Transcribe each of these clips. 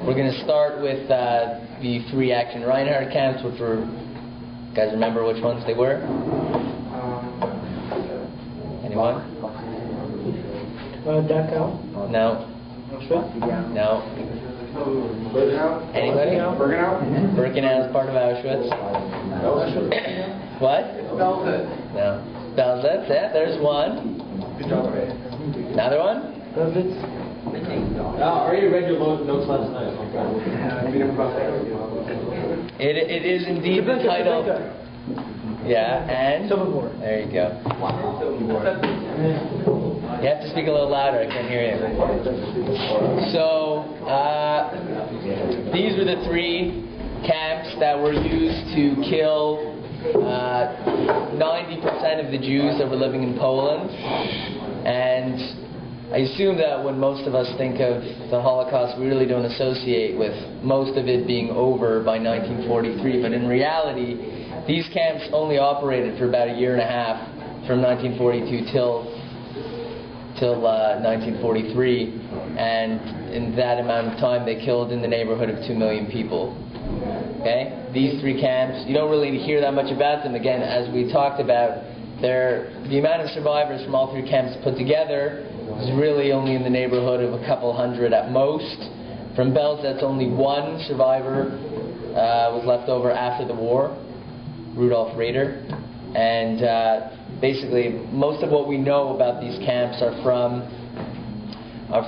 We're going to start with the three action Reinhardt camps, which were, you guys remember which ones they were? Anyone? Dachau? No. No. Anybody? Birkenau is part of Auschwitz. What? No. Belzec, yeah, there's one. Another one? I already read your notes last night. It is indeed the title. Yeah, and? There you go. You have to speak a little louder, I can't hear you. So, these were the three camps that were used to kill 90% of the Jews that were living in Poland. And I assume that when most of us think of the Holocaust, we really don't associate with most of it being over by 1943. But in reality, these camps only operated for about a year and a half, from 1942 till 1943, and in that amount of time they killed in the neighborhood of 2 million people. Okay? These three camps, you don't really hear that much about them. Again, as we talked about, the amount of survivors from all three camps put together is really only in the neighborhood of a couple hundred at most. From Belzec, only one survivor was left over after the war, Rudolf Rader. And basically, most of what we know about these camps are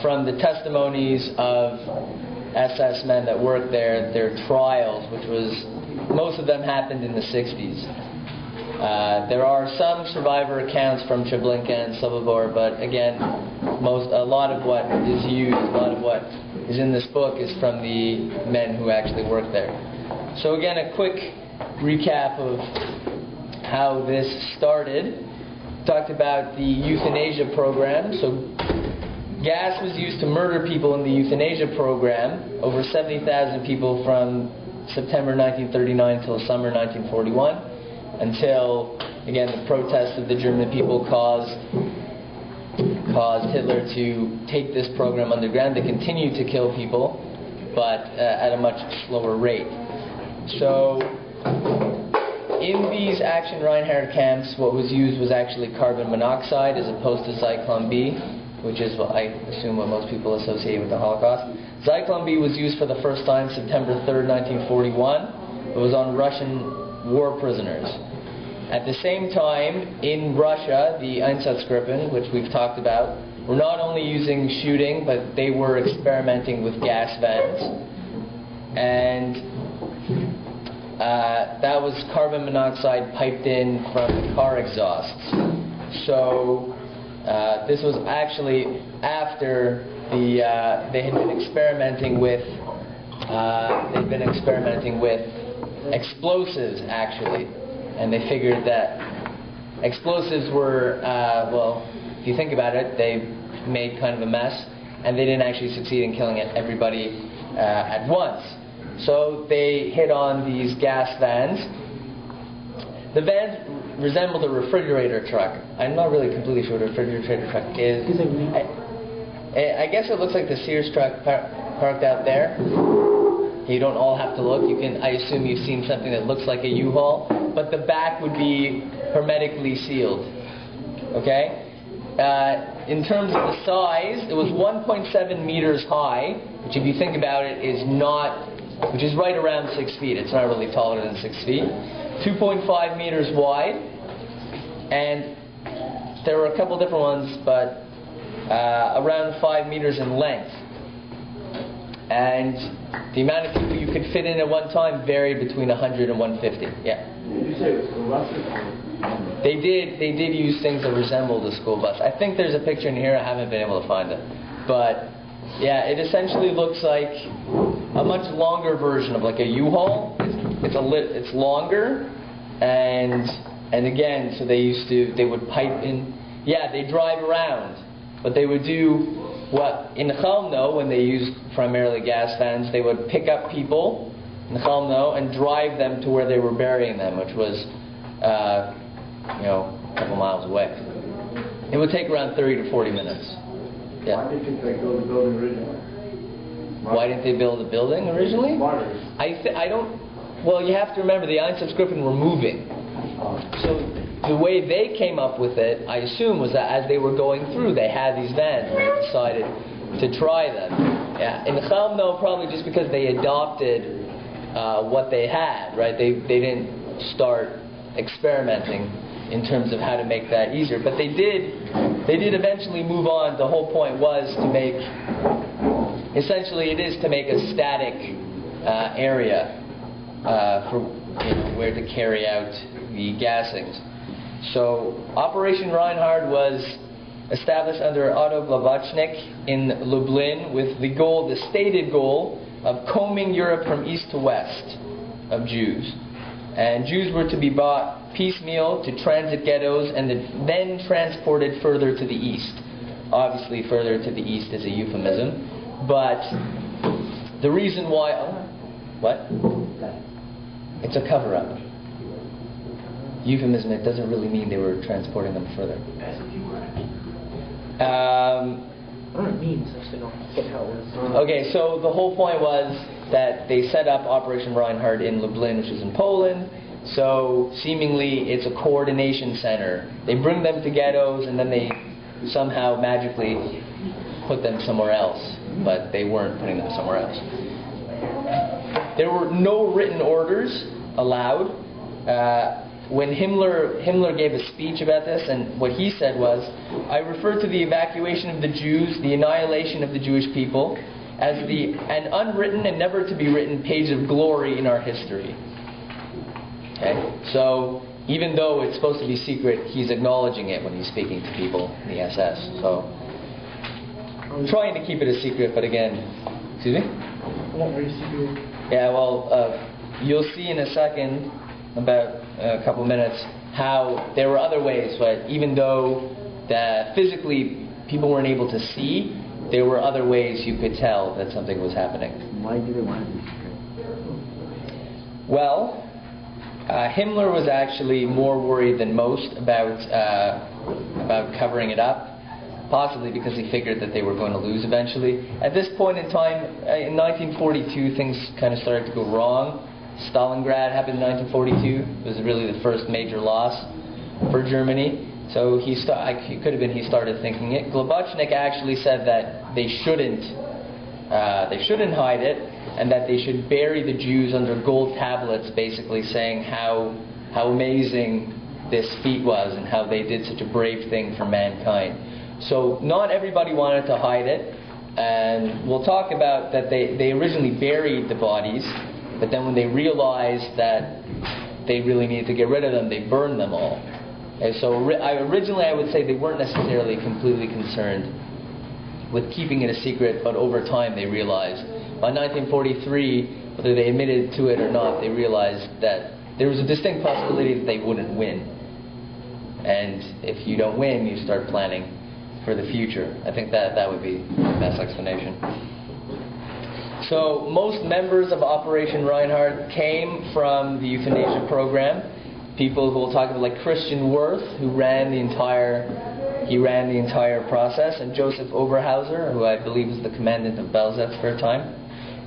from the testimonies of SS men that worked there, their trials, which was, most of them happened in the 60s. There are some survivor accounts from Treblinka and Sobibor, but again, a lot of what is used, a lot of what is in this book is from the men who actually worked there. So again, a quick recap of how this started. Talked about the euthanasia program. So gas was used to murder people in the euthanasia program. Over 70,000 people from September 1939 until summer 1941. Until, again, the protests of the German people caused Hitler to take this program underground. They continued to kill people, but at a much slower rate. So, in these Action Reinhardt camps, what was used was actually carbon monoxide as opposed to Zyklon B, which is what I assume what most people associate with the Holocaust. Zyklon B was used for the first time September 3rd, 1941. It was on Russian war prisoners. At the same time, in Russia, the Einsatzgruppen, which we've talked about, were not only using shooting, but they were experimenting with gas vans. And that was carbon monoxide piped in from the car exhausts. So this was actually after they had been experimenting with explosives, actually. And they figured that explosives were, well, if you think about it, they made kind of a mess, and they didn't actually succeed in killing everybody at once. So they hit on these gas vans. The vans resembled a refrigerator truck. I'm not really completely sure what a refrigerator truck is. I guess it looks like the Sears truck parked out there. You don't all have to look. I assume you've seen something that looks like a U-Haul, but the back would be hermetically sealed. Okay? In terms of the size, it was 1.7 meters high, which if you think about it which is right around 6 feet. It's not really taller than 6 feet. 2.5 meters wide, and there were a couple different ones, but around 5 meters in length. And the amount of people you could fit in at one time varied between 100 and 150. Yeah. Did you say it was a bus? They did use things that resembled a school bus. I think there's a picture in here. I haven't been able to find it. But yeah, it essentially looks like a much longer version of like a U-Haul. It's longer, and again, so they would pipe in. Yeah, they drive around, but they would do what in Chelmno, when they used primarily gas vans, they would pick up people in Chelmno and drive them to where they were burying them, which was a couple miles away. It would take around 30 to 40 minutes. Yeah. Why did you think they built the building originally? Why didn't they build a building originally? Martyrs. I don't. Well, you have to remember the Einsatzgruppen were moving. So the way they came up with it, I assume, was that as they were going through, they had these vans and they decided to try them. Yeah. In Chelm, probably just because they adopted what they had, right? They didn't start experimenting in terms of how to make that easier. But they did eventually move on. The whole point was to make, essentially it is to make a static area for where to carry out the gassings. So Operation Reinhard was established under Otto Blavatsnik in Lublin with the goal, the stated goal, of combing Europe from east to west of Jews. And Jews were to be brought piecemeal to transit ghettos and then transported further to the east. Obviously, further to the east is a euphemism. But the reason why... What? It's a cover-up. Euphemism, it doesn't really mean they were transporting them further. Okay, so the whole point was that they set up Operation Reinhard in Lublin, which is in Poland. So seemingly it's a coordination center. They bring them to ghettos and then they somehow magically put them somewhere else. But they weren't putting them somewhere else. There were no written orders allowed. When Himmler gave a speech about this, and what he said was, I refer to the evacuation of the Jews, the annihilation of the Jewish people, as an unwritten and never to be written page of glory in our history. Okay? So, even though it's supposed to be secret, he's acknowledging it when he's speaking to people in the SS. So, I'm trying to keep it a secret, but again, excuse me? Not very secret. Yeah, well, you'll see in a second, about a couple minutes, how there were other ways, but even though physically people weren't able to see, there were other ways you could tell that something was happening. Why do they want to be secret? Well, Himmler was actually more worried than most about covering it up, possibly because he figured that they were going to lose eventually. At this point in time, in 1942, things kind of started to go wrong. Stalingrad happened in 1942. It was really the first major loss for Germany. So it could have been he started thinking it. Globachnik actually said that they shouldn't hide it, and that they should bury the Jews under gold tablets, basically saying how amazing this feat was and how they did such a brave thing for mankind. So not everybody wanted to hide it, and we'll talk about that they originally buried the bodies. But then when they realized that they really needed to get rid of them, they burned them all. And so originally I would say they weren't necessarily completely concerned with keeping it a secret, but over time they realized. By 1943, whether they admitted to it or not, they realized that there was a distinct possibility that they wouldn't win. And if you don't win, you start planning for the future. I think that would be the best explanation. So most members of Operation Reinhard came from the euthanasia program. People who will talk about, like Christian Wirth, who ran the entire process, and Joseph Oberhauser, who I believe was the commandant of Belzec for a time.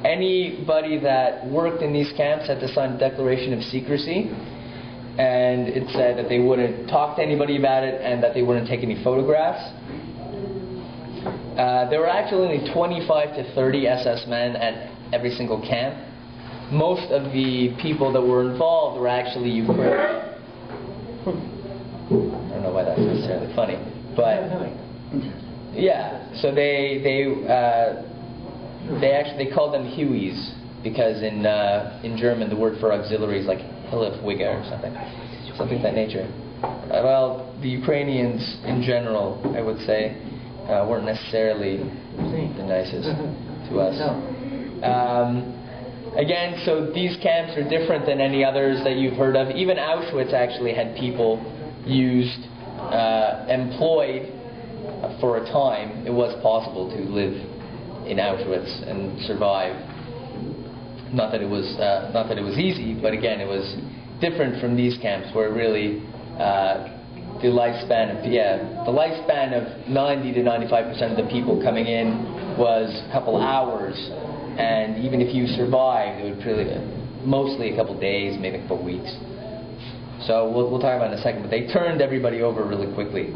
Anybody that worked in these camps had to sign a declaration of secrecy, and it said that they wouldn't talk to anybody about it and that they wouldn't take any photographs. There were actually only 25 to 30 SS men at every single camp. Most of the people that were involved were actually Ukrainian. I don't know why that's necessarily funny, but yeah. So they called them Hueys because in German the word for auxiliary is like Hilfswege or something of that nature. Well, the Ukrainians in general, I would say, weren't necessarily the nicest to us. Again, so these camps are different than any others that you've heard of. Even Auschwitz actually had people employed for a time. It was possible to live in Auschwitz and survive. Not that it was easy, but again, it was different from these camps where really the lifespan of 90 to 95% of the people coming in was a couple hours, and even if you survived, it would probably mostly a couple days, maybe a couple weeks. So we'll talk about it in a second, but they turned everybody over really quickly.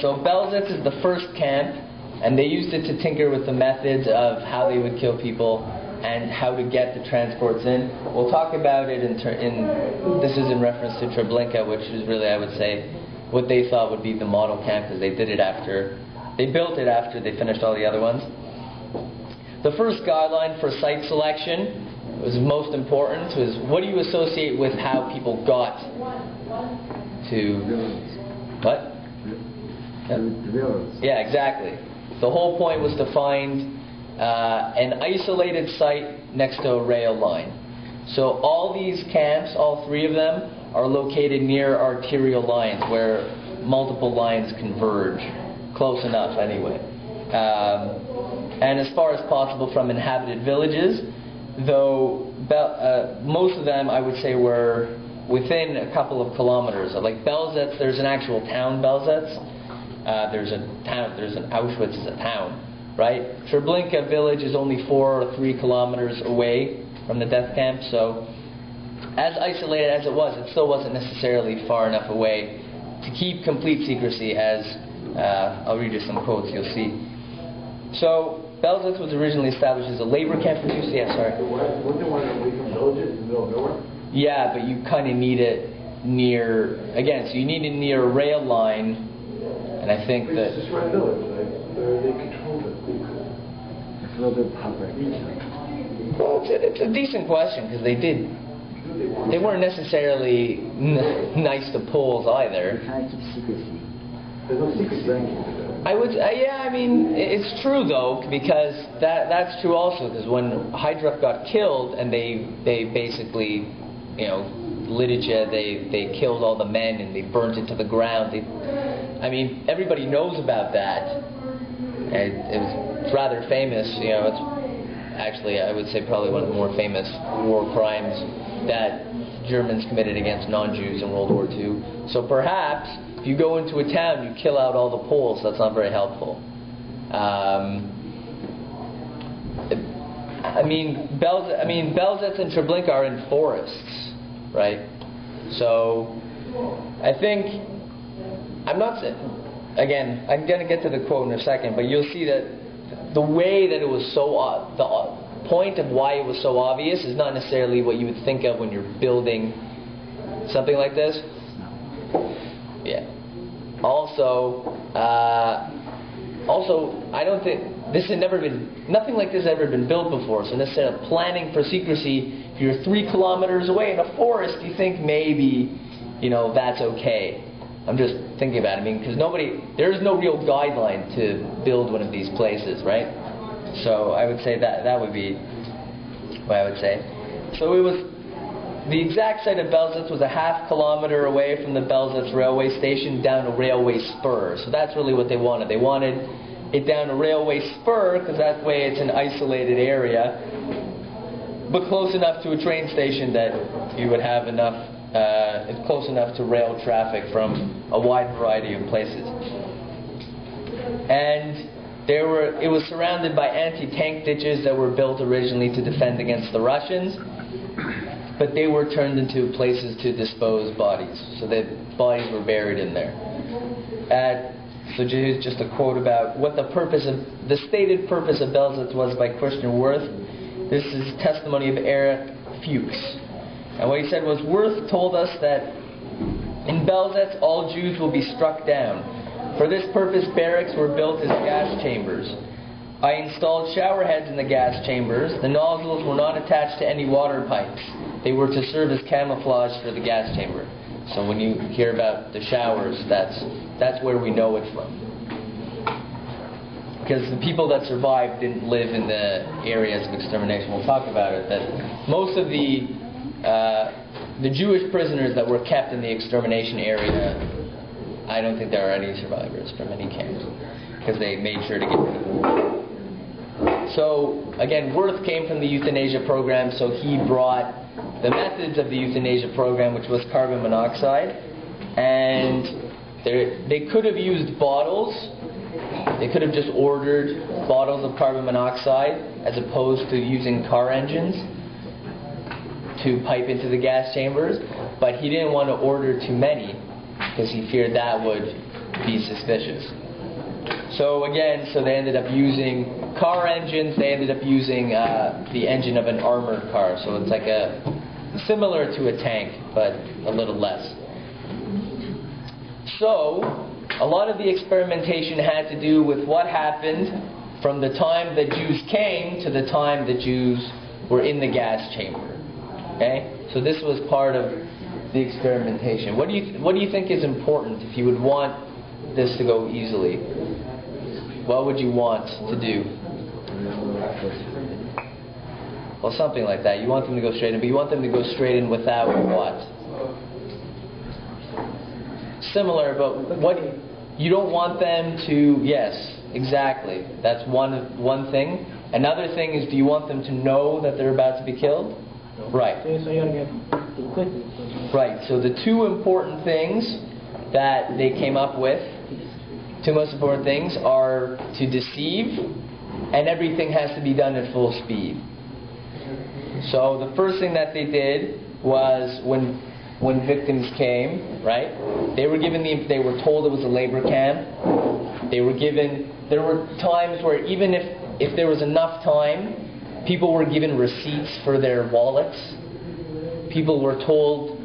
So Belzec is the first camp, and they used it to tinker with the methods of how they would kill people and how to get the transports in. We'll talk about it this is in reference to Treblinka, which is really, I would say, what they thought would be the model camp, because they built it after they finished all the other ones. The first guideline for site selection was most important, was what do you associate with how people got to what? Yeah, exactly. The whole point was to find an isolated site next to a rail line. So all these camps, all three of them, are located near arterial lines where multiple lines converge, close enough anyway. And as far as possible from inhabited villages, though most of them I would say were within a couple of kilometers. Like Belzec, there's an actual town, Belzec. There's an Auschwitz is a town, right? Treblinka village is only 4 or 3 kilometers away from the death camp, so as isolated as it was, it still wasn't necessarily far enough away to keep complete secrecy, as I'll read you some quotes, you'll see. So Belzec was originally established as a labor camp for Jews. Yeah, sorry. Wouldn't they want to away from villages in the middle of nowhere? Yeah, but you kind of need it near, again, so you need it near a rail line, and I think that... It's just right village, like, they control it. It's a little bit population. Well, it's a decent question, because they weren't necessarily nice to Poles either. Try to keep secrecy. There's no secret ranking. Yeah, I mean, it's true though, because that's true also, because when Heydrich got killed and they basically, Lidice, they killed all the men and they burnt it to the ground. I mean, everybody knows about that. It's rather famous, it's actually, I would say, probably one of the more famous war crimes that Germans committed against non-Jews in World War II. So perhaps if you go into a town, you kill out all the Poles. That's not very helpful. Belzec and Treblinka are in forests, right? So I think I'm going to get to the quote in a second, but you'll see that the way that it was the point of why it was so obvious is not necessarily what you would think of when you're building something like this. Yeah. Also, I don't think nothing like this has ever been built before. So instead of planning for secrecy, if you're 3 kilometers away in a forest, you think maybe, that's okay. I'm just thinking about it. Because there is no real guideline to build one of these places, right? So I would say that would be what I would say. So it was the exact site of Belzec was a half kilometer away from the Belzec railway station down a railway spur. So that's really what they wanted. They wanted it down a railway spur because that way it's an isolated area, but close enough to a train station that you would have enough. It's close enough to rail traffic from a wide variety of places. And it was surrounded by anti-tank ditches that were built originally to defend against the Russians, but they were turned into places to dispose bodies. So the bodies were buried in there. So here's just a quote about what the stated purpose of Belzec was by Christian Wirth. This is testimony of Eric Fuchs. And what he said was, Wirth told us that in Belzec all Jews will be struck down. For this purpose, barracks were built as gas chambers. I installed shower heads in the gas chambers. The nozzles were not attached to any water pipes. They were to serve as camouflage for the gas chamber. So when you hear about the showers, that's where we know it from. Because the people that survived didn't live in the areas of extermination. We'll talk about it. That most of the Jewish prisoners that were kept in the extermination area, I don't think there are any survivors from any camps, because they made sure to get rid of them. So again, Wirth came from the euthanasia program, so he brought the methods of the euthanasia program, which was carbon monoxide, and they could have used bottles. They could have just ordered bottles of carbon monoxide, as opposed to using car engines to pipe into the gas chambers, but he didn't want to order too many because he feared that would be suspicious. So again, they ended up using car engines. They ended up using the engine of an armored car. So it's like similar to a tank, but a little less. So a lot of the experimentation had to do with what happened from the time that Jews came to the time that Jews were in the gas chamber. Okay? So this was part of the experimentation. What do you think is important if you would want this to go easily? What would you want to do? Well, something like that. You want them to go straight in, but you want them to go straight in without what? Similar, but what you don't want them to. Yes, exactly. That's one thing. Another thing is, do you want them to know that they're about to be killed? Right. Right. So the two important things that they came up with, two most important things, are to deceive, and everything has to be done at full speed. So the first thing that they did was when victims came, right? They were told it was a labor camp. There were times where even if there was enough time, people were given receipts for their wallets. People were told,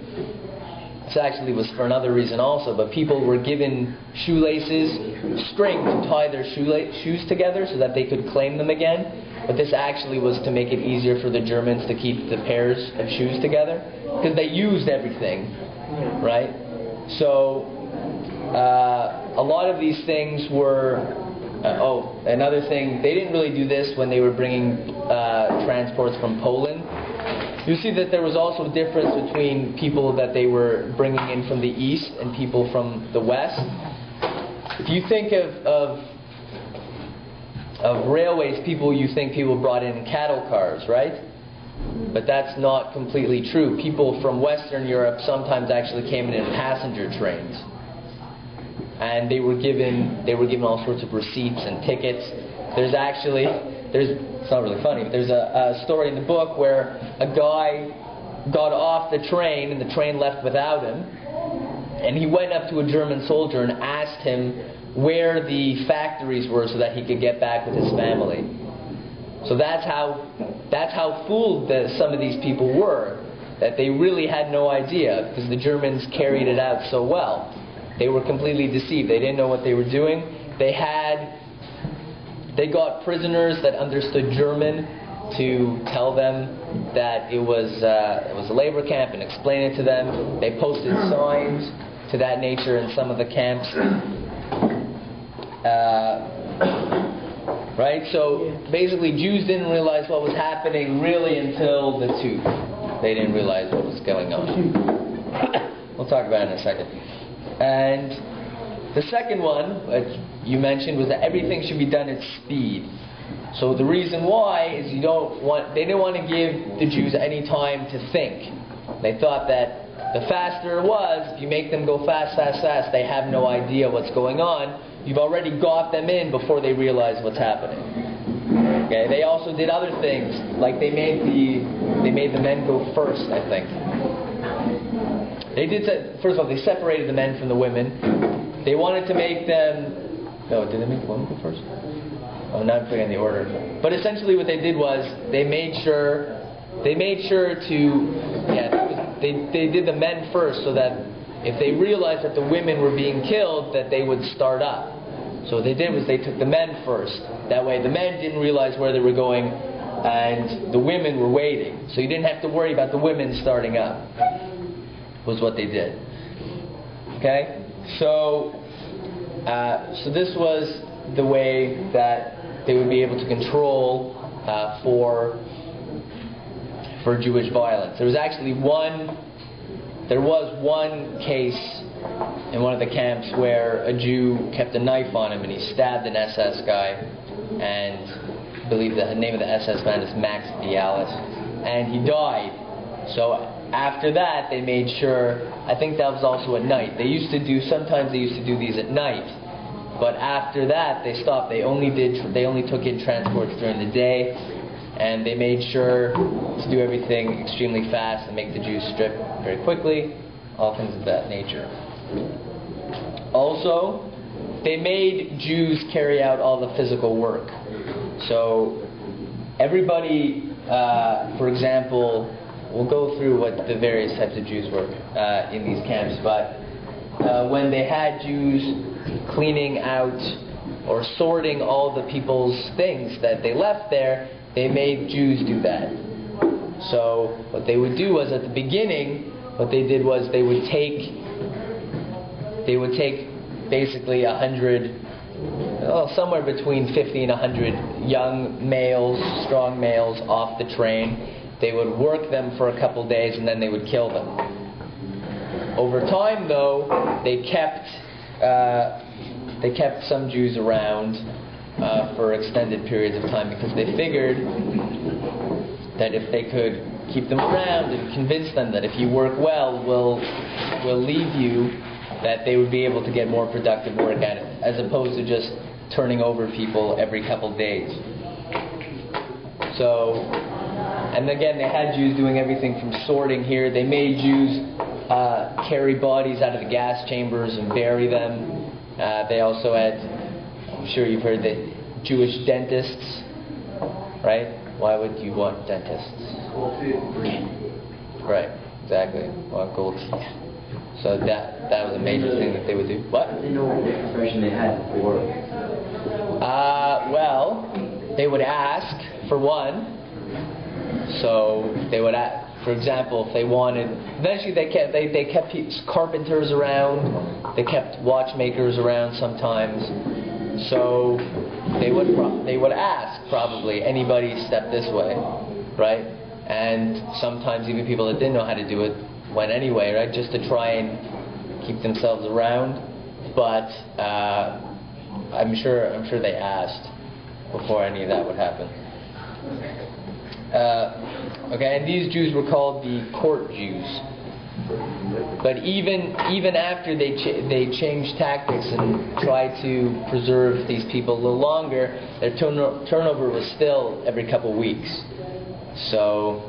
this actually was for another reason also, but people were given shoelaces, string to tie their shoes together so that they could claim them again. But this actually was to make it easier for the Germans to keep the pairs of shoes together, because they used everything, right? So a lot of these things were... another thing, they didn't really do this when they were bringing transports from Poland. You see that there was also a difference between people that they were bringing in from the east and people from the west. If you think of railways, you think people brought in cattle cars, right? But that's not completely true. People from Western Europe sometimes actually came in passenger trains. And they were given all sorts of receipts and tickets. It's not really funny, but there's a story in the book where a guy got off the train and the train left without him, and he went up to a German soldier and asked him where the factories were so that he could get back with his family. So that's how fooled some of these people were, that they really had no idea, because the Germans carried it out so well. They were completely deceived. They didn't know what they were doing. They got prisoners that understood German to tell them that it was a labor camp and explain it to them. They posted signs to that nature in some of the camps. Right? So basically, Jews didn't realize what was happening really until the tooth. They didn't realize what was going on. We'll talk about it in a second. And the second one, which you mentioned, was that everything should be done at speed. So the reason why is they didn't want to give the Jews any time to think. They thought that the faster it was, if you make them go fast, they have no idea what's going on. You've already got them in before they realize what's happening. Okay. They also did other things, like they made the men go first, I think. First of all, they separated the men from the women. They wanted to make them... No, did they make the women go first? Oh, now I'm forgetting the order. But essentially what they did was they made sure to... They did the men first so that if they realized that the women were being killed, that they would start up. So what they did was they took the men first. That way the men didn't realize where they were going and the women were waiting. So you didn't have to worry about the women starting up. Was what they did. Okay? So this was the way that they would be able to control for Jewish violence. There was one case in one of the camps where a Jew kept a knife on him and he stabbed an SS guy, and I believe the name of the SS man is Max Bialis, and he died. So after that, they made sure, I think that was also at night. Sometimes they used to do these at night. But after that, they stopped. They only took in transports during the day. and they made sure to do everything extremely fast and make the Jews strip very quickly, all things of that nature. Also, they made Jews carry out all the physical work. So everybody, for example, we'll go through what the various types of Jews were in these camps, but when they had Jews cleaning out or sorting all the people's things that they left there, they made Jews do that. So what they would do was, at the beginning, what they did was they would take basically 100, somewhere between 50 and 100 young males, strong males, off the train. They would work them for a couple days and then they would kill them. Over time, though, they kept some Jews around for extended periods of time, because they figured that if they could keep them around and convince them that if you work well, we'll leave you, that they would be able to get more productive work at it, as opposed to just turning over people every couple days. So, and again, they had Jews doing everything from sorting here. They made Jews carry bodies out of the gas chambers and bury them. They also had, I'm sure you've heard, the Jewish dentists, right? Why would you want dentists? Right, exactly. Want gold teeth. So that was a major thing that they would do. What? I didn't know what expression they had before. Well, they would ask, for one. So they would ask, for example, if they wanted. Eventually, they kept carpenters around. They kept watchmakers around sometimes. So they would ask, probably, anybody step this way, right? And sometimes even people that didn't know how to do it went anyway, right? Just to try and keep themselves around. But I'm sure they asked before any of that would happen. Okay, and these Jews were called the court Jews. But even after they changed tactics and tried to preserve these people a little longer, their turnover was still every couple weeks. So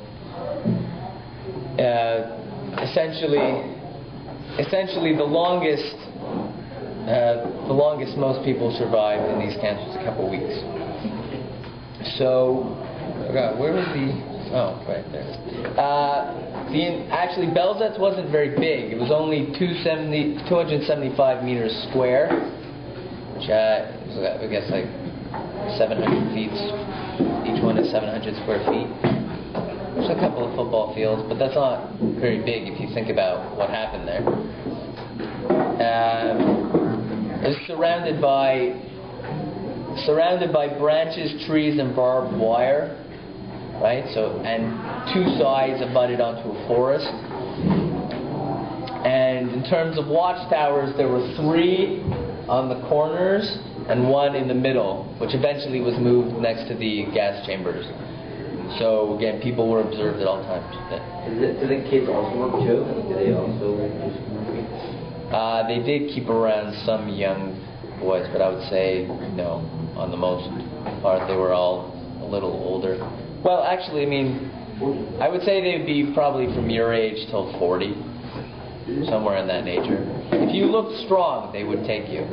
essentially the longest most people survived in these camps was a couple weeks. So, where was the? Oh, right there. Actually, Belzec wasn't very big. It was only 275 meters square, which I guess like 700 feet. Each one is 700 square feet. There's a couple of football fields, but that's not very big if you think about what happened there. It was surrounded by branches, trees, and barbed wire. Right, and two sides abutted onto a forest. And in terms of watchtowers, there were 3 on the corners and 1 in the middle, which eventually was moved next to the gas chambers. So again, people were observed at all times. Do the kids also work too? Do they also? They did keep around some young boys, but I would say no. On the most part, they were all a little older. Well, actually, I mean, I would say they'd be probably from your age till 40, somewhere in that nature. If you looked strong, they would take you,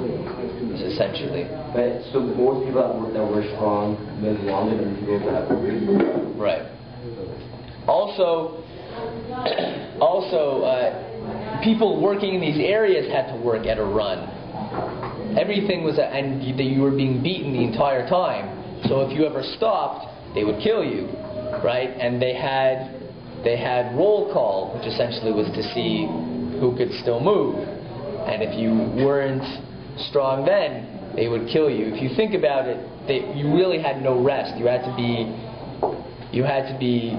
essentially. But so most people that were strong lived longer than people that were weak. Right. Also, people working in these areas had to work at a run. Everything was, and you were being beaten the entire time. So if you ever stopped, they would kill you, right? And they had roll call, which essentially was to see who could still move. And if you weren't strong then, they would kill you. If you think about it, you really had no rest. You had to be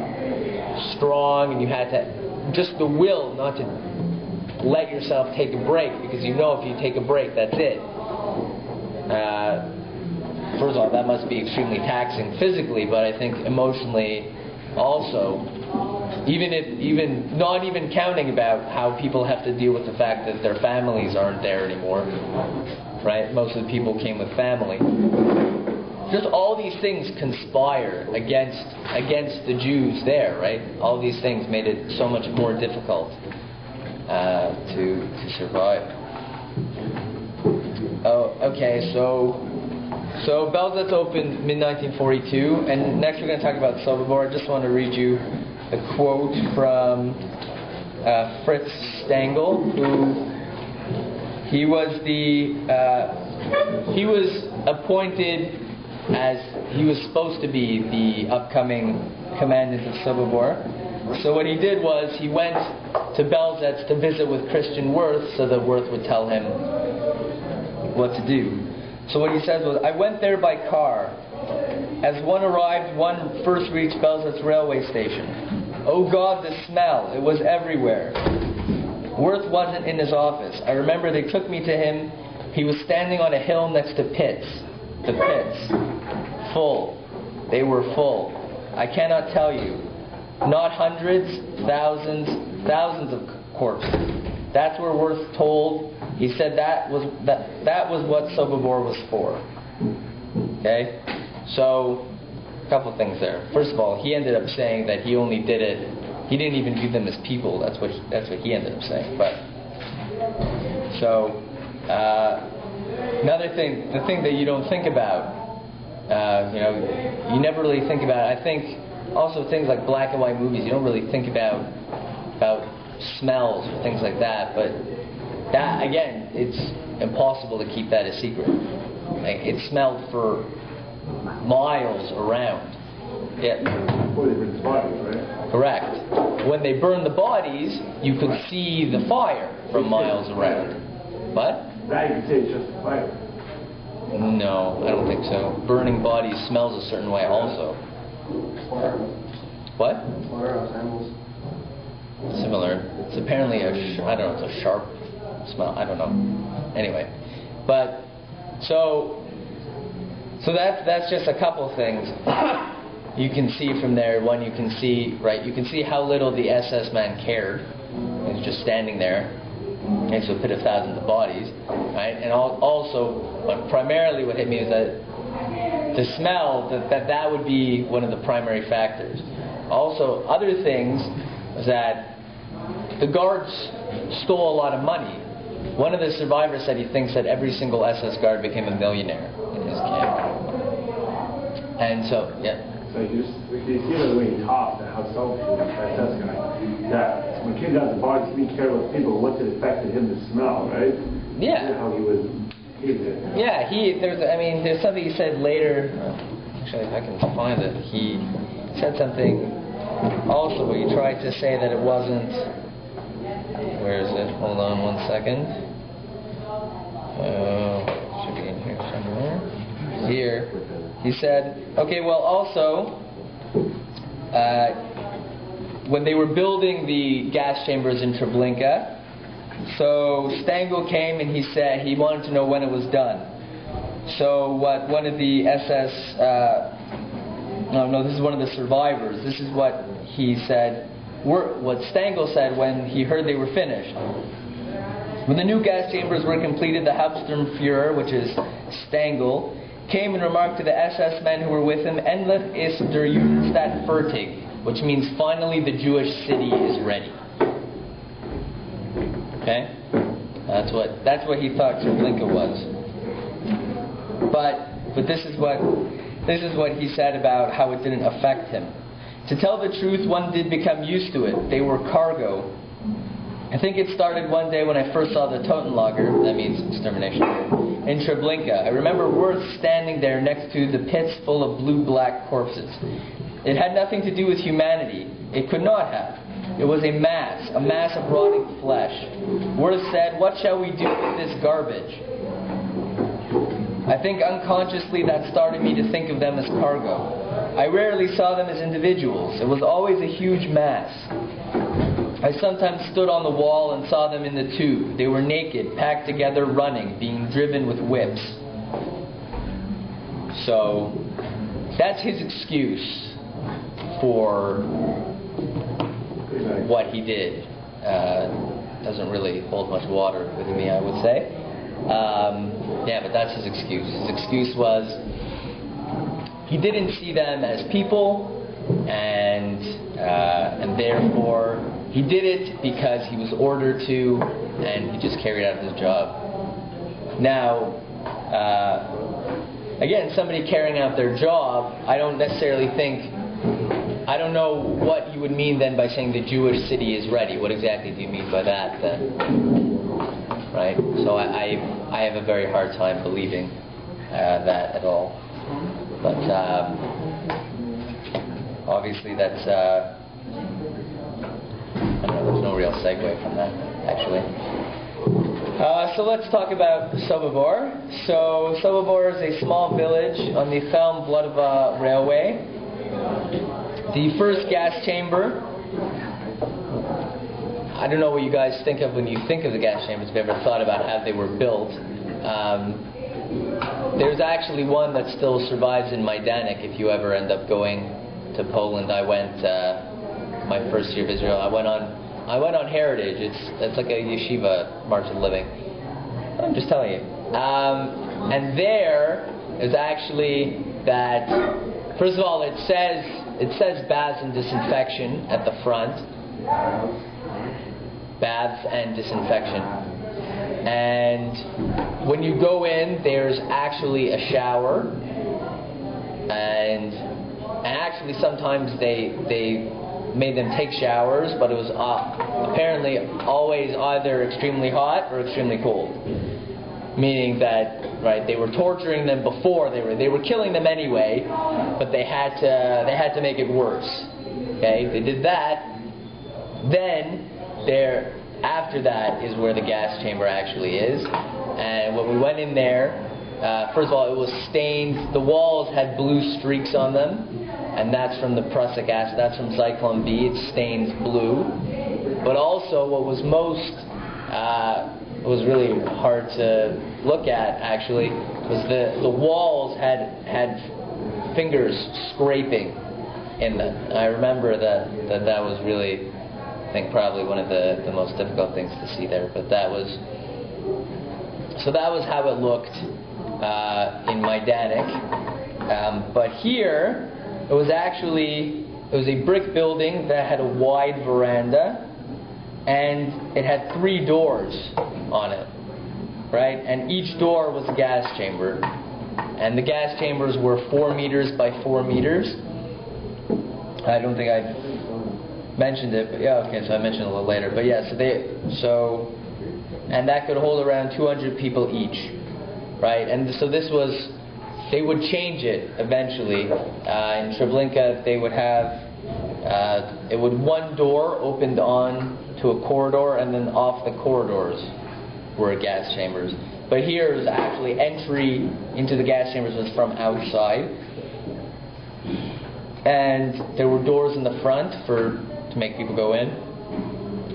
strong, and you had to just the will not to let yourself take a break, because you know if you take a break, that's it. First of all, that must be extremely taxing physically, but I think emotionally also. Even not even counting about how people have to deal with the fact that their families aren't there anymore, right? Most of the people came with family. just all these things conspire against the Jews there, right? All these things made it so much more difficult to survive. Oh, okay. So Belzec opened mid-1942, and next we're going to talk about Sobibor. I just want to read you a quote from Fritz Stangl, who he was appointed as he was supposed to be the upcoming commandant of Sobibor. So what he did was he went to Belzec to visit with Christian Wirth, so that Wirth would tell him what to do. So what he says was, I went there by car. As one arrived, one first reached Belzec's railway station. Oh God, the smell! It was everywhere. Wirth wasn't in his office. I remember they took me to him. He was standing on a hill next to pits. The pits. Full. They were full. I cannot tell you. Not hundreds, thousands of corpses. That's where Wirth told. He said that was what Sobibor was for. Okay? So, a couple of things there. First of all, he ended up saying that he only did it. He didn't even view them as people. That's what he ended up saying. But so another thing, the thing that you don't think about, you never really think about. I think also things like black and white movies. You don't really think about smells or things like that. But that again, it's impossible to keep that a secret. Like, it smelled for miles around. Yeah. Before they burned the bodies, right? Correct. When they burned the bodies, you could see the fire from miles around. What? Now you can say it's just a fire. No, I don't think so. Burning bodies smells a certain way also. What? Similar. It's apparently it's a sharp smell. I don't know. Anyway, but so that's just a couple things you can see from there. One, you can see how little the SS man cared. He was just standing there next to a pit of thousands of bodies, right? And also, but primarily what hit me is that the smell, that would be one of the primary factors. Also, other things was that the guards stole a lot of money. One of the survivors said he thinks that every single SS guard became a millionaire in his camp. And so, yeah. So you see the way he talked and how selfish he was, SS guy. That when it came down to bodies, he didn't care about people, what it affected him to smell, right? Yeah. How he was. Yeah, there's something he said later. Actually, if I can find it, he said something also where he tried to say that it wasn't. Where is it? Hold on 1 second. Should be in here somewhere. Here. He said, okay, well, also, when they were building the gas chambers in Treblinka, so Stangl came and he said he wanted to know when it was done. So what one of the SS, this is one of the survivors. This is what he said. What Stangl said when he heard they were finished. When the new gas chambers were completed, the Hauptsturmführer, which is Stangl, came and remarked to the SS men who were with him, "Endlich ist der Judenstadt fertig," which means finally the Jewish city is ready. Okay, that's what he thought Treblinka was. But this is what he said about how it didn't affect him. To tell the truth, one did become used to it. They were cargo. I think it started one day when I first saw the Totenlager, that means extermination, in Treblinka. I remember Wirth standing there next to the pits full of blue-black corpses. It had nothing to do with humanity. It could not have. It was a mass of rotting flesh. Wirth said, "What shall we do with this garbage?" I think unconsciously that started me to think of them as cargo. I rarely saw them as individuals. It was always a huge mass. I sometimes stood on the wall and saw them in the tube. They were naked, packed together, running, being driven with whips. So, that's his excuse for what he did. Doesn't really hold much water with me, I would say. But that's his excuse. His excuse was he didn't see them as people, and therefore he did it because he was ordered to, and he just carried out his job. Now, again, somebody carrying out their job, I don't know what you would mean then by saying the Jewish city is ready. What exactly do you mean by that then? Right? So I have a very hard time believing that at all. But obviously that's, I don't know, there's no real segue from that, actually. So let's talk about Sobibor. So Sobibor is a small village on the Chelm-Vlodava Railway. The first gas chamber, I don't know what you guys think of when you think of the gas chambers, if you ever thought about how they were built. There's actually one that still survives in Majdanek if you ever end up going to Poland. I went my first year of Israel. I went on Heritage. It's like a yeshiva March of Living. I'm just telling you. And there is actually that. First of all, it says baths and disinfection at the front. Baths and disinfection. And when you go in, there's actually a shower. And actually sometimes they made them take showers, but it was apparently always either extremely hot or extremely cold. Meaning that, right, they were torturing them before, they were killing them anyway, but they had to make it worse. Okay, they did that. Then after that is where the gas chamber actually is. And when we went in there, first of all, it was stained. The walls had blue streaks on them, and that's from the prussic acid. That's from Zyklon B. It stains blue. But also, what was was really hard to look at actually was the walls had fingers scraping in them. And I remember that was really, I think, probably one of the most difficult things to see there. But that was how it looked in Majdanek. But here it was a brick building that had a wide veranda, and it had 3 doors on it, right? And each door was a gas chamber, and the gas chambers were 4 meters by 4 meters. I don't think I mentioned it, but yeah, okay, so I mentioned it a little later. But yeah, and that could hold around 200 people each, right? And so they would change it eventually. In Treblinka, they would have, one door opened on to a corridor, and then off the corridors were gas chambers. But here is actually entry into the gas chambers was from outside. And there were doors in the front to make people go in.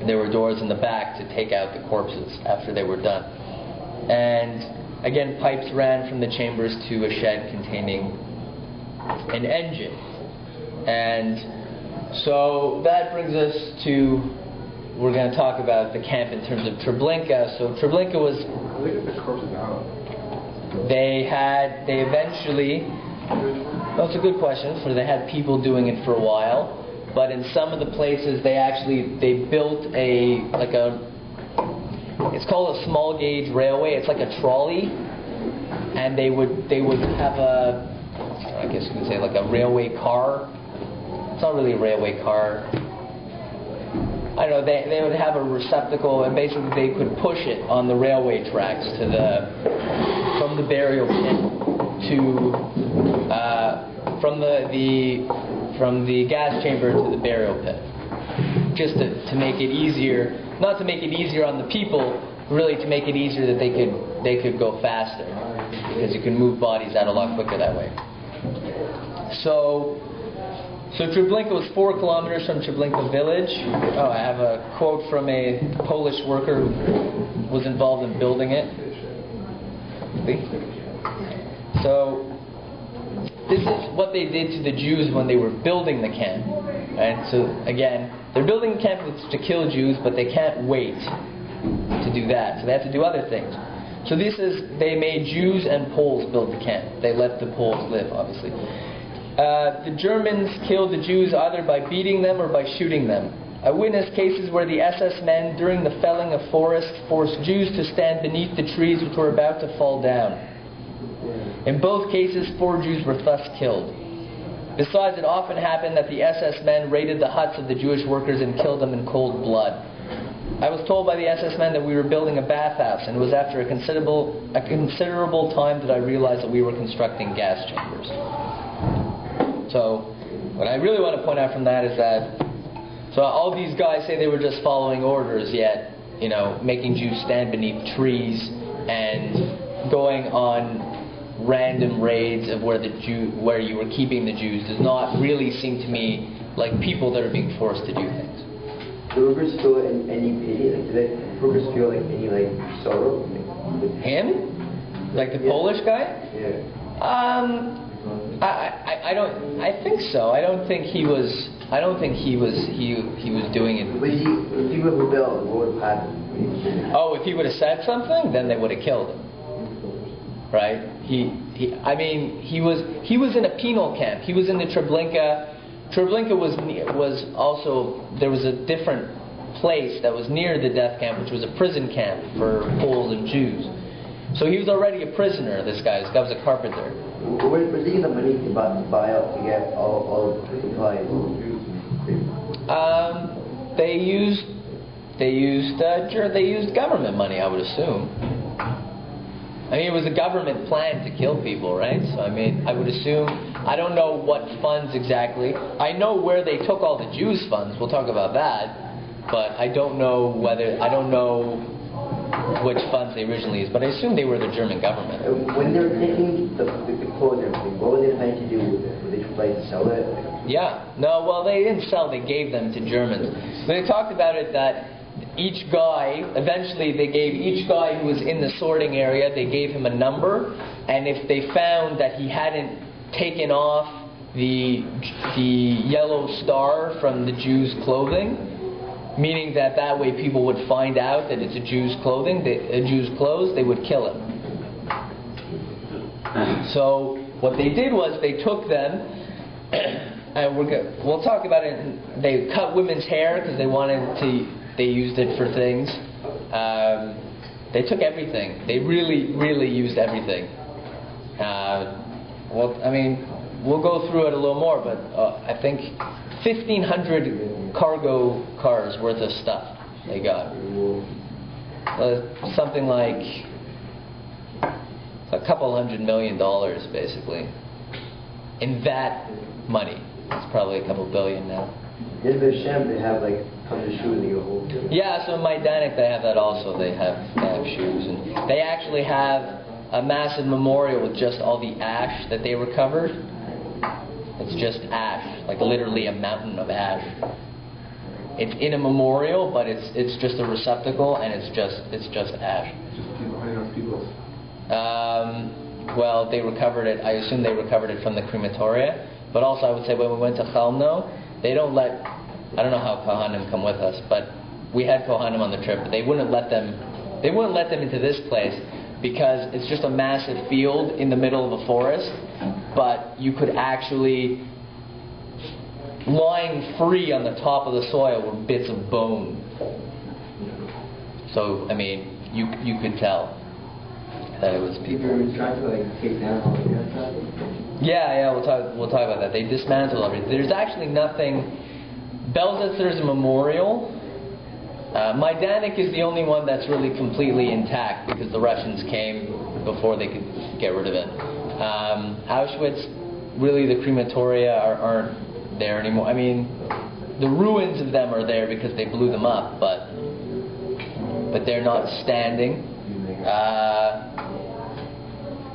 There were doors in the back to take out the corpses after they were done. And again, pipes ran from the chambers to a shed containing an engine. And so that brings us to, we're going to talk about the camp in terms of Treblinka. So Treblinka was, how did they get the corpses out? They eventually, that's a good question, so they had people doing it for a while. But in some of the places, they built it's called a small gauge railway. It's like a trolley, and they would have I guess you could say like a railway car. It's not really a railway car. I don't know. They would have a receptacle, and basically they could push it on the railway tracks from the burial pit from the gas chamber to the burial pit, just to make it easier. Not to make it easier on the people, really to make it easier that they could go faster, because you can move bodies out a lot quicker that way. So Treblinka was 4 kilometers from Treblinka village. Oh, I have a quote from a Polish worker who was involved in building it. So this is what they did to the Jews when they were building the camp. Right? So again, they're building the camp to kill Jews, but they can't wait to do that. So they have to do other things. So they made Jews and Poles build the camp. They let the Poles live, obviously. The Germans killed the Jews either by beating them or by shooting them. I witnessed cases where the SS men, during the felling of forests, forced Jews to stand beneath the trees which were about to fall down. In both cases, 4 Jews were thus killed. Besides, it often happened that the SS men raided the huts of the Jewish workers and killed them in cold blood. I was told by the SS men that we were building a bathhouse, and it was after a considerable time that I realized that we were constructing gas chambers. So, what I really want to point out from that is that, so all these guys say they were just following orders, yet, making Jews stand beneath trees and going on random raids of where you were keeping the Jews does not really seem to me like people that are being forced to do things. Do workers feel any pity? Do the workers feel any sorrow? Him? Like the Polish guy? Yeah. I don't. I think so. I don't think he was doing it. But if he would have rebelled, what would have happened? Oh, if he would have said something, then they would have killed him. Right? He was in a penal camp. He was in the Treblinka. Treblinka was also, there was a different place that was near the death camp, which was a prison camp for Poles and Jews. So he was already a prisoner. This guy was a carpenter. Where did he get the money to buy out to get all the supplies? They used government money, I would assume. I mean, it was a government plan to kill people, right? So, I mean, I would assume, I don't know what funds exactly. I know where they took all the Jews' funds. We'll talk about that. But I don't know which funds they originally used. But I assume they were the German government. When they were taking the clothes and everything, what were they planning to do with it? Were they trying to sell it? Yeah. No, well, they didn't sell. They gave them to Germans. But they talked about it that eventually they gave each guy who was in the sorting area, they gave him a number, and if they found that he hadn't taken off the yellow star from the Jew's clothing, meaning that way people would find out that it's a Jew's clothes, they would kill him. So what they did was they took them, and we'll talk about it. They cut women's hair because they used it for things. They took everything. They really, really used everything. We'll go through it a little more, but I think 1,500 cargo cars worth of stuff they got. Something like a couple $100 million, basically. In that money. It's probably a couple billion now. In the Shem, they have tons of shoes that you hold. Yeah, so in Majdanek they have that also. They have shoes, and they actually have a massive memorial with just all the ash that they recovered. It's just ash, like literally a mountain of ash. It's in a memorial, but it's just a receptacle, and it's just ash. Well, they recovered it. I assume they recovered it from the crematoria. But also, I would say when we went to Chelmno, they don't let. I don't know how Kohanim come with us, but we had Kohanim on the trip. But they wouldn't let them. They wouldn't let them into this place because it's just a massive field in the middle of a forest. But you could actually, lying free on the top of the soil, were bits of bone. So I mean, you could tell that it was people. Were you trying to take down all the gas? Yeah, we'll talk about that. They dismantled everything. There's actually nothing. Belzetzer's memorial. Majdanek is the only one that's really completely intact because the Russians came before they could get rid of it. Auschwitz, really, the crematoria aren't there anymore. I mean, the ruins of them are there because they blew them up, but they're not standing.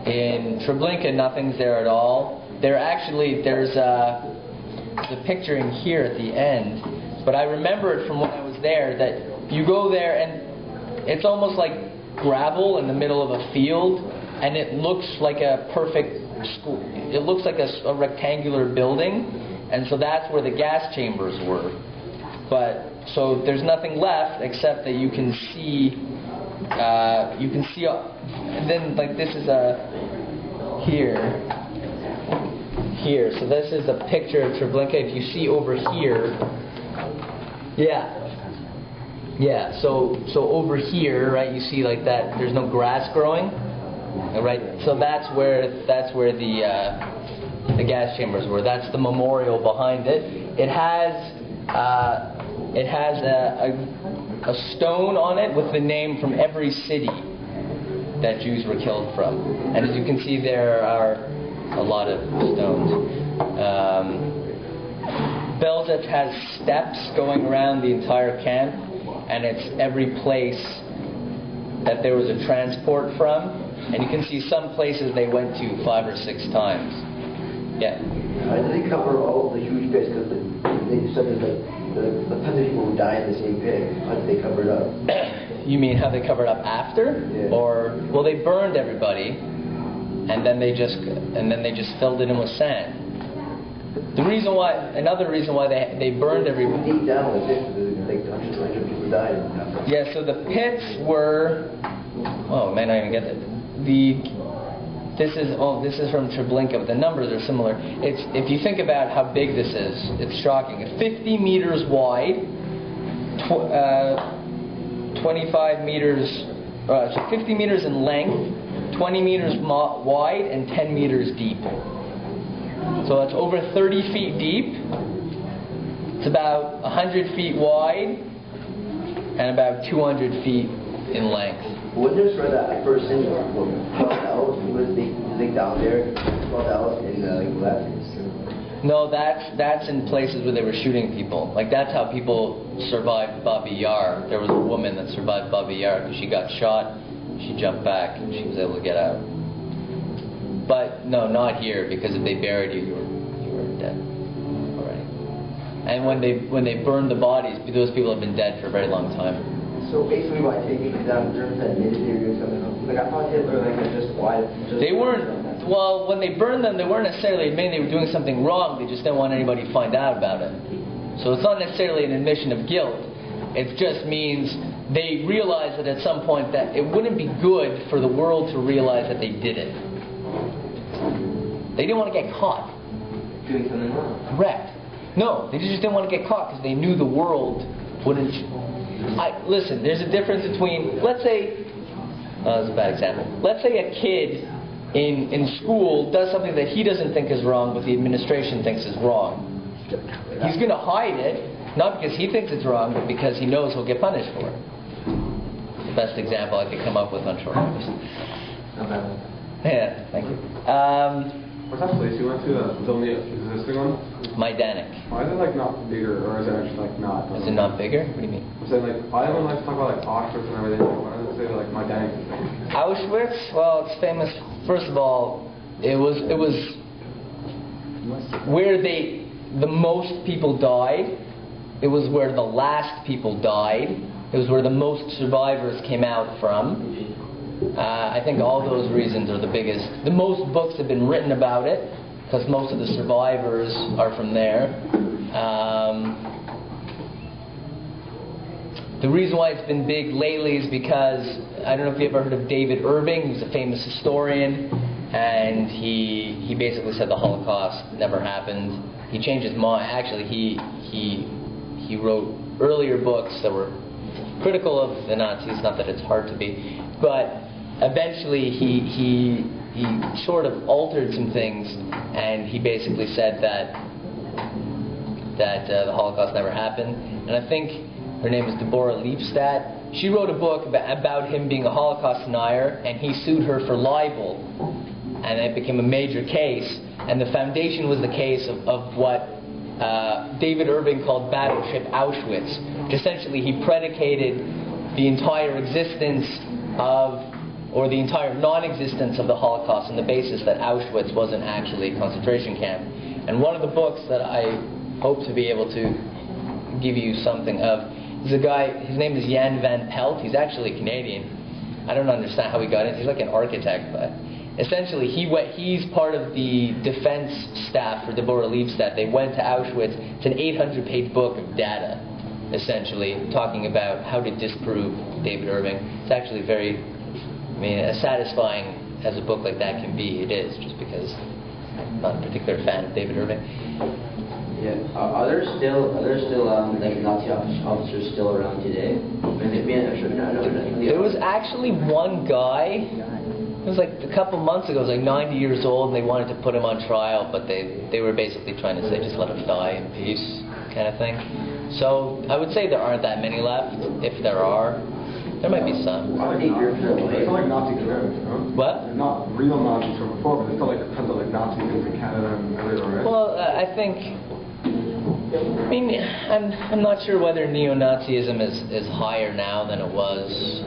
In Treblinka, nothing's there at all. There's a picture in here at the end, but I remember it from when I was there that you go there and it's almost like gravel in the middle of a field, and it looks like a perfect school. It looks like a rectangular building, and so that's where the gas chambers were. But so there's nothing left except that you can see, and then like this is here. here. So this is a picture of Treblinka. If you see over here, so over here, right, you see like that, there's no grass growing, right? So that's where the gas chambers were. That's the memorial behind it. It has a stone on it with the name from every city that Jews were killed from. And as you can see, there are a lot of stones. Belzec has steps going around the entire camp, and it's every place that there was a transport from. And you can see some places they went to 5 or 6 times. Yeah? How did they cover all the huge pits? Because they said that the tons of people who died in the same pit. How did they cover it up? You mean how they covered up after? Yeah. Or, well, they burned everybody, and then they just filled it in with sand. Another reason why they burned everybody. Deep down in the pit, like hundreds of people died. Yeah. So the pits were. Oh, man, I didn't even get it. This is from Treblinka, but the numbers are similar. If you think about how big this is, it's shocking. It's 50 meters wide, 25 meters, so 50 meters in length, 20 meters wide, and 10 meters deep. So that's over 30 feet deep. It's about 100 feet wide, and about 200 feet in length. Wasn't there sort of that person was down there, in left? No, that's in places where they were shooting people. Like that's how people survived Babi Yar. There was a woman that survived Babi Yar because she got shot, she jumped back, and she was able to get out. But no, not here, because if they buried you, you were dead already. And when they burned the bodies, those people have been dead for a very long time. So basically, by taking it down, Germans admitted they were doing something wrong. Like I thought Hitler just lied. They weren't. Well, when they burned them, they weren't necessarily admitting they were doing something wrong. They just didn't want anybody to find out about it. So it's not necessarily an admission of guilt. It just means they realized that at some point that it wouldn't be good for the world to realize that they did it. They didn't want to get caught. Doing something wrong. Correct. No, they just didn't want to get caught because they knew the world wouldn't. Listen, there's a difference between, let's say, that's a bad example. Let's say a kid in school does something that he doesn't think is wrong, but the administration thinks is wrong. He's going to hide it, not because he thinks it's wrong, but because he knows he'll get punished for it. It's the best example I could come up with on short notice. Yeah, thank you. What's that place you went to? The only existing one? Majdanek. Why is it not bigger, or is it actually not? Is it not bigger? What do you mean? I'm saying why do everyone talk about Auschwitz and everything? Why don't they say Majdanek is bigger? Auschwitz? Well, it's famous. First of all, it was where the most people died. It was where the last people died. It was where the most survivors came out from. I think all those reasons are the biggest. The most books have been written about it because most of the survivors are from there. The reason why it's been big lately is because, I don't know if you've ever heard of David Irving, who's a famous historian, and he basically said the Holocaust never happened. He changed his mind. Actually, he wrote earlier books that were critical of the Nazis, not that it's hard to be, but eventually he sort of altered some things, and he basically said that the Holocaust never happened. And I think her name is Deborah Leibstadt. She wrote a book about him being a Holocaust denier, and he sued her for libel, and it became a major case. And the foundation was the case of what David Irving called Battleship Auschwitz. Which essentially, he predicated the entire existence or the entire non-existence of the Holocaust on the basis that Auschwitz wasn't actually a concentration camp. And one of the books that I hope to be able to give you something of is a guy, his name is Jan van Pelt. He's actually Canadian. I don't understand how he got in. He's like an architect, but essentially he's part of the defense staff for Deborah Leibstadt. They went to Auschwitz. It's an 800-page book of data, essentially, talking about how to disprove David Irving. It's actually very, as satisfying as a book like that can be, it is, just because not a particular fan of David Irving. Yeah. Are there still like Nazi officers still around today? There was actually one guy. It was like a couple months ago. He was like 90 years old, and they wanted to put him on trial, but they were basically trying to say just let him die in peace, kind of thing. So I would say there aren't that many left. If there are, there might be some. It's like Nazi Germans, you know? What? They're not real Nazis from before, but it's still like tons of like Nazi things in Canada and everywhere, right? Well, I think. I mean, I'm not sure whether neo-Nazism is higher now than it was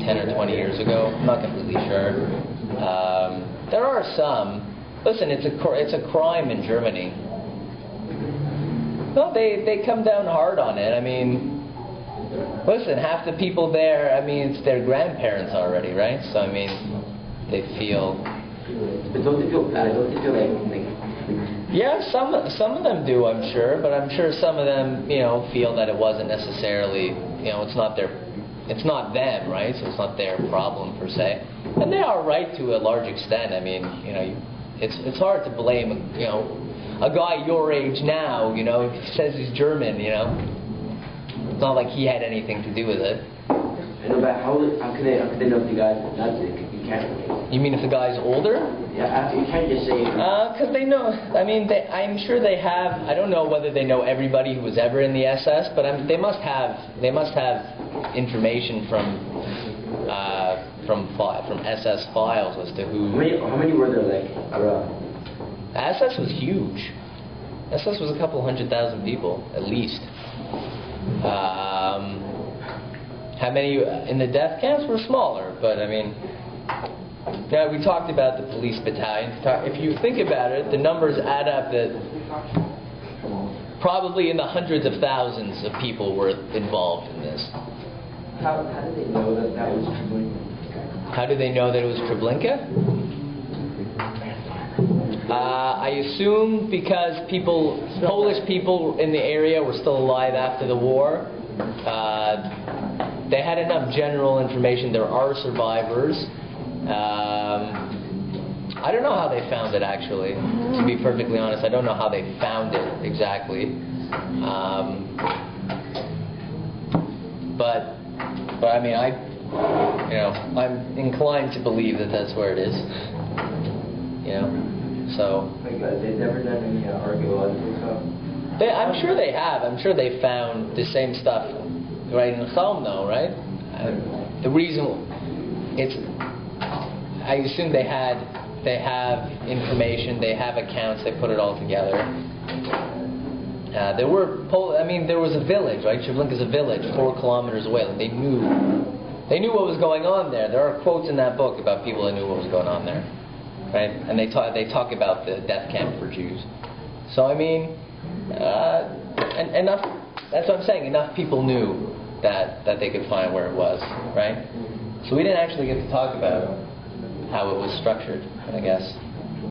10 or 20 years ago. I'm not completely sure. There are some. Listen, it's a crime in Germany. No, they come down hard on it. I mean, listen, half the people there, I mean, it's their grandparents already, right? So, I mean, they feel... But don't they feel bad? Don't they feel like yeah, some of them do, I'm sure, but I'm sure some of them, feel that it wasn't necessarily, it's not them, right? So it's not their problem per se, and they are right to a large extent. I mean, it's hard to blame, a guy your age now, if he says he's German, it's not like he had anything to do with it. I know, but how can they know if the guy's Nazi? You can't. You mean if the guy's older? Yeah, you can't just say. Because they know. I mean, I'm sure they have. I don't know whether they know everybody who was ever in the SS, but they must have. They must have information from SS files as to who. How many were there around? SS was huge. SS was a couple 100,000 people at least. How many in the death camps were smaller, but I mean. Now, we talked about the police battalion. If you think about it, the numbers add up that probably in the hundreds of thousands of people were involved in this. How did they know that was Treblinka? How did they know that it was Treblinka? I assume because Polish people in the area were still alive after the war. They had enough general information. There are survivors. I don't know how they found it, actually. To be perfectly honest, I don't know how they found it exactly. But I mean, I'm inclined to believe that that's where it is. So. They've never done any archaeological stuff. I'm sure they have. I'm sure they found the same stuff right in Chalm, though, right? The reason I assume they have information, they have accounts, they put it all together. There was a village, right? Treblinka's a village 4 kilometers away. Like they knew what was going on there. There are quotes in that book about people that knew what was going on there, right? And they talk about the death camp for Jews. So I mean, and enough. That's what I'm saying. Enough people knew that they could find where it was, right? So we didn't actually get to talk about how it was structured, I guess.